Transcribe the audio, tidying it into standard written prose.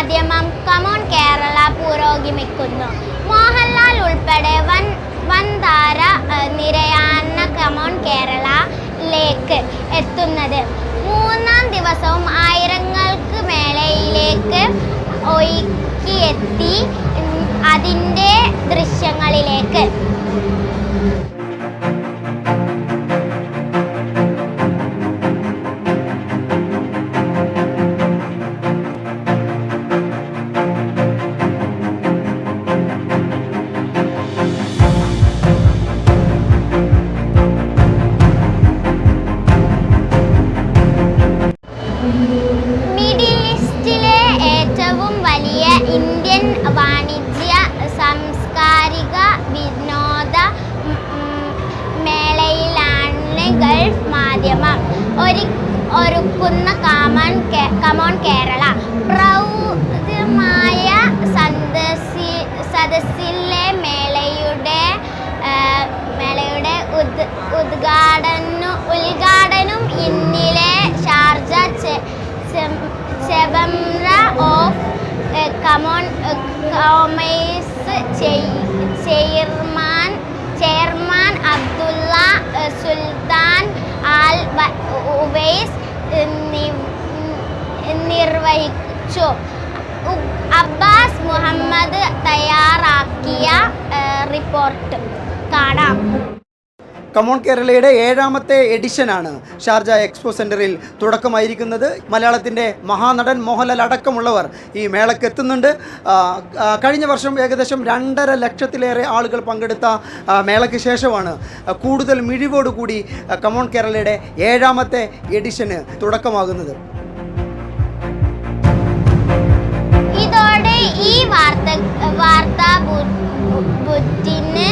മാധ്യമം കമോൺ കേരള പുരോഗമിക്കുന്നു. മോഹൻലാൽ ഉൾപ്പെടെ വൻ താര നിരയാണ് കമോൺ കേരളയിലേക്ക് എത്തുന്നത്. മൂന്നാം ദിവസവും ആയിരങ്ങൾക്ക് മേളയിലേക്ക് ഒഴുകിയെത്തി. അതിൻ്റെ ദൃശ്യങ്ങളിലേക്ക് മിഡിൽ ഈസ്റ്റിലെ ഏറ്റവും വലിയ ഇന്ത്യൻ വാണിജ്യ സാംസ്കാരിക വിനോദ മേളയിലാണ് ഗൾഫ് മാധ്യമം ഒരുക്കുന്ന കമോൺ കേരള. പ്രൗഢമായ സദസ്സിലെ മേളയുടെ ഉദ്ഘാടനം ഇന്നലെ Sharjah chamber of commerce chairman Abdullah Sultan Al Owais നിർവഹിച്ചു. അബ്ബാസ് മുഹമ്മദ് തയ്യാറാക്കിയ റിപ്പോർട്ട് കാണാം. കമോൺ കേരളയുടെ 7ാമത്തെ എഡിഷനാണ് ഷാർജ എക്സ്പോ സെൻറ്ററിൽ തുടക്കമായിരിക്കുന്നത്. മലയാളത്തിൻ്റെ മഹാനടൻ മോഹൻലാൽ അടക്കമുള്ളവർ ഈ മേളയ്ക്ക് എത്തുന്നുണ്ട്. കഴിഞ്ഞ വർഷം ഏകദേശം 2.5 ലക്ഷത്തിലേറെ ആളുകൾ പങ്കെടുത്ത മേളയ്ക്ക് ശേഷമാണ് കൂടുതൽ മിഴിവോടുകൂടി കമോൺ കേരളയുടെ 7ാമത്തെ എഡിഷന് തുടക്കമാകുന്നത്. ഇതോടെ ഈ വാർത്താ ബുള്ളറ്റിന്